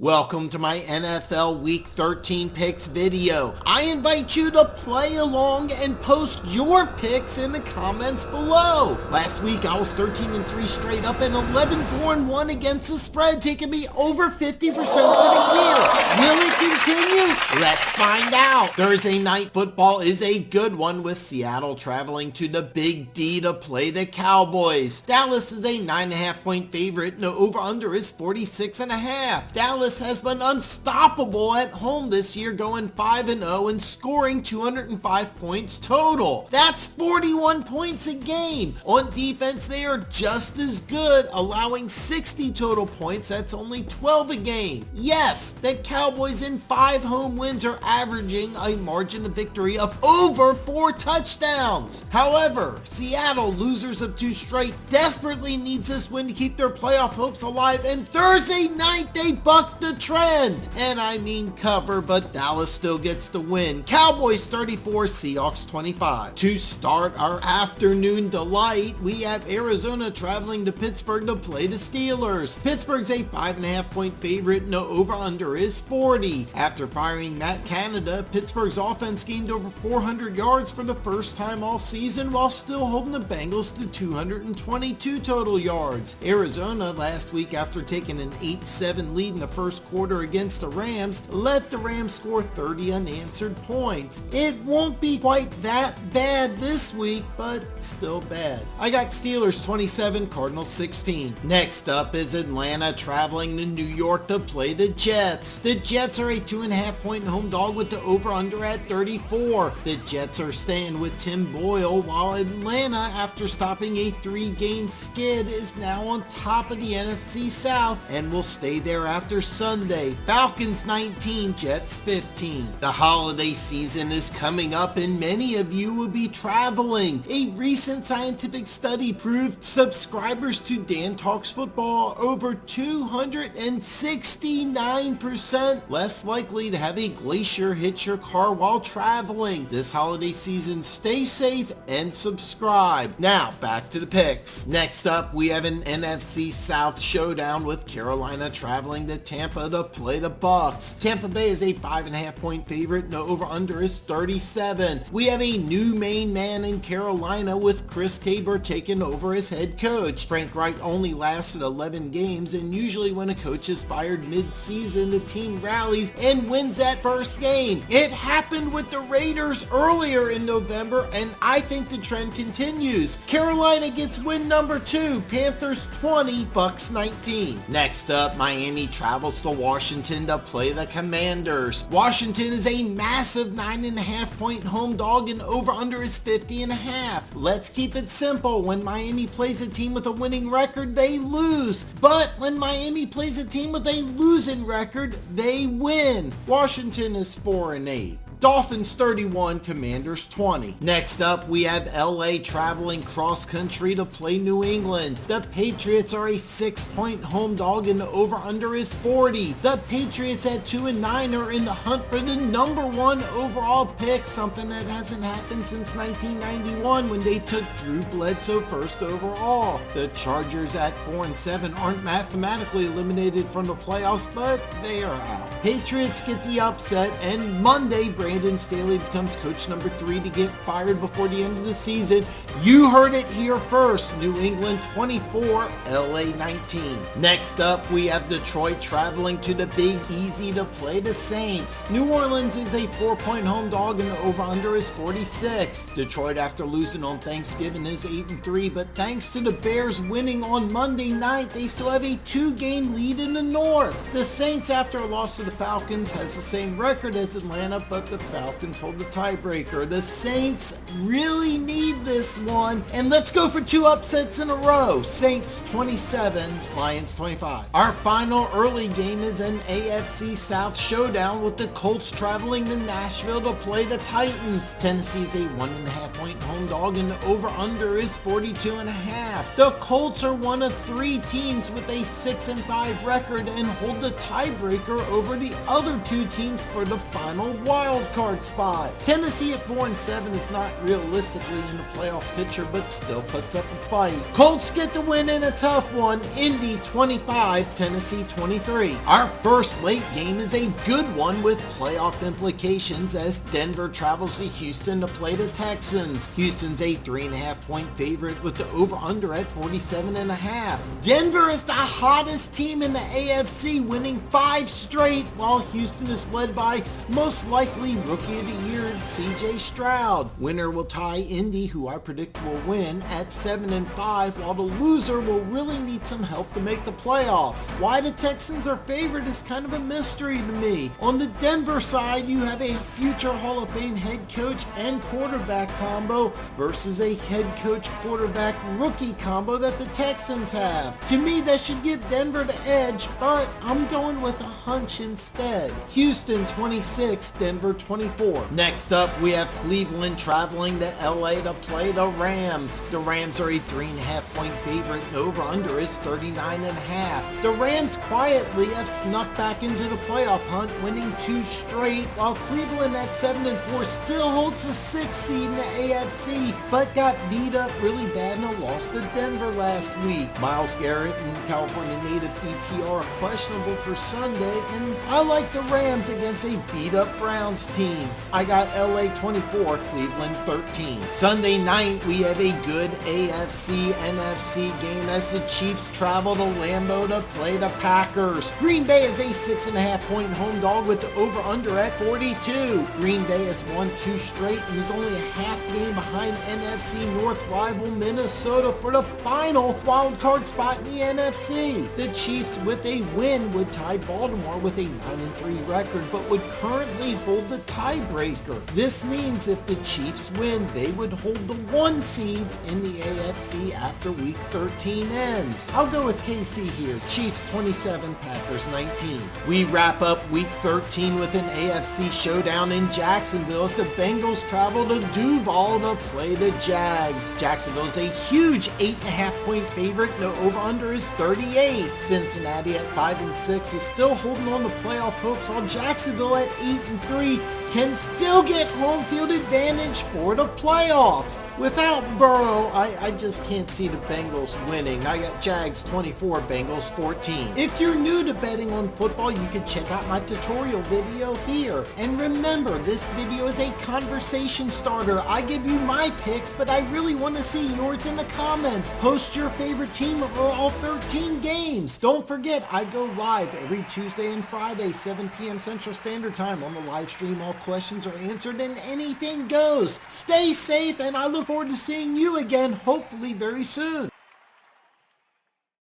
Welcome to my NFL Week 13 picks video. I invite you to play along and post your picks in the comments below. Last week I was 13-3 straight up and 11-4-1 against the spread, taking me over 50% for the year. Will it continue? Let's find out. Thursday night football is a good one with Seattle traveling to the Big D to play the Cowboys. Dallas is a 9.5 point favorite and the over-under is 46.5. Dallas has been unstoppable at home this year, going 5-0 and scoring 205 points total. That's 41 points a game. On defense, they are just as good, allowing 60 total points. That's only 12 a game. Yes, the Cowboys in 5 home wins are averaging a margin of victory of over 4 touchdowns. However, Seattle, losers of 2 straight, desperately needs this win to keep their playoff hopes alive, and Thursday night they bucked the trend. And I mean cover, but Dallas still gets the win. Cowboys 34, Seahawks 25. To start our afternoon delight, we have Arizona traveling to Pittsburgh to play the Steelers. Pittsburgh's a 5.5 point favorite and the over-under is 40. After firing Matt Canada, Pittsburgh's offense gained over 400 yards for the first time all season while still holding the Bengals to 222 total yards. Arizona last week, after taking an 8-7 lead in the first quarter against the Rams, let the Rams score 30 unanswered points. It won't be quite that bad this week, but still bad. I got Steelers 27, Cardinals 16. Next up is Atlanta traveling to New York to play the Jets. The Jets are a 2.5 point home dog with the over-under at 34. The Jets are staying with Tim Boyle, while Atlanta, after stopping a 3-game skid, is now on top of the NFC South and will stay there after Sunday. Falcons 19, Jets 15. The holiday season is coming up and many of you will be traveling. A recent scientific study proved subscribers to Dan Talks Football are over 269% less likely to have a glacier hit your car while traveling. This holiday season, stay safe and subscribe. Now back to the picks. Next up, we have an NFC South showdown with Carolina traveling to Tampa to play the Bucks. Tampa Bay is a 5.5 point favorite and the over-under is 37. We have a new main man in Carolina with Chris Tabor taking over as head coach. Frank Wright only lasted 11 games, and usually when a coach is fired mid-season, the team rallies and wins that first game. It happened with the Raiders earlier in November, and I think the trend continues. Carolina gets win number 2, Panthers 20, Bucks 19. Next up, Miami travels to Washington to play the Commanders. Washington is a massive 9.5 point home dog and over-under is 50.5. Let's keep it simple. When Miami plays a team with a winning record, they lose. But when Miami plays a team with a losing record, they win. Washington is 4-8. Dolphins 31, Commanders 20. Next up, we have LA traveling cross country to play New England. The Patriots are a 6 point home dog and the over-under is 40. The Patriots at 2-9 are in the hunt for the number 1 overall pick, something that hasn't happened since 1991 when they took Drew Bledsoe first overall. The Chargers at 4-7 aren't mathematically eliminated from the playoffs, but they are out. Patriots get the upset, and Monday, Brandon Staley becomes coach number 3 to get fired before the end of the season. You heard it here first. New England 24, LA 19. Next up, we have Detroit traveling to the Big Easy to play the Saints. New Orleans is a 4 point home dog and the over-under is 46. Detroit, after losing on Thanksgiving, is 8-3, but thanks to the Bears winning on Monday night, they still have a 2-game lead in the North. The Saints, after a loss to the Falcons, has the same record as Atlanta, but the Falcons hold the tiebreaker. The Saints really need this one, and let's go for 2 upsets in a row. Saints 27, Lions 25. Our final early game is an AFC South showdown with the Colts traveling to Nashville to play the Titans. Tennessee's a 1.5 point home dog and the over-under is 42.5. The Colts are one of 3 teams with a 6-5 record and hold the tiebreaker over the other 2 teams for the final wild card spot. Tennessee at 4-7 is not realistically in the playoff picture, but still puts up a fight. Colts get the win in a tough one. Indy 25, Tennessee 23. Our first late game is a good one with playoff implications as Denver travels to Houston to play the Texans. Houston's a 3.5 point favorite with the over-under at 47.5. Denver is the hottest team in the AFC, winning 5 straight, while Houston is led by most likely Rookie of the Year CJ Stroud. Winner will tie Indy, who I predict will win, at 7-5, while the loser will really need some help to make the playoffs. Why the Texans are favored is kind of a mystery to me. On the Denver side, you have a future Hall of Fame head coach and quarterback combo versus a head coach quarterback rookie combo that the Texans have. To me, that should give Denver the edge, but I'm going with a hunch instead. Houston 26, Denver 24. Next up, we have Cleveland traveling to LA to play the Rams. The Rams are a 3.5 point favorite and over-under is 39.5. The Rams quietly have snuck back into the playoff hunt, winning 2 straight, while Cleveland at 7-4 still holds the 6th seed in the AFC, but got beat up really bad in a loss to Denver last week. Myles Garrett and California native DT are questionable for Sunday, and I like the Rams against a beat-up Browns team. I got LA 24, Cleveland 13. Sunday night, we have a good AFC-NFC game as the Chiefs travel to Lambeau to play the Packers. Green Bay is a 6.5 point home dog with the over-under at 42. Green Bay has won 2 straight and is only a half game behind NFC North rival Minnesota for the final wildcard spot in the NFC. The Chiefs with a win would tie Baltimore with a 9-3 record, but would currently hold the tiebreaker. This means if the Chiefs win, they would hold the 1 seed in the AFC after week 13 ends. I'll go with KC here. Chiefs 27, Packers 19. We wrap up week 13 with an AFC showdown in Jacksonville as the Bengals travel to Duval to play the Jags. Jacksonville is a huge 8.5 point favorite. The over-under is 38. Cincinnati at 5-6 is still holding on to playoff hopes, while Jacksonville at 8-3 can still get home field advantage for the playoffs. Without Burrow, I just can't see the Bengals winning. I got Jags 24, Bengals 14. If you're new to betting on football, you can check out my tutorial video here. And remember, this video is a conversation starter. I give you my picks, but I really want to see yours in the comments. Post your favorite team over all 13 games. Don't forget, I go live every Tuesday and Friday, 7 p.m. Central Standard Time on the live stream. All questions are answered and anything goes. Stay safe, and I look forward to seeing you again, hopefully very soon.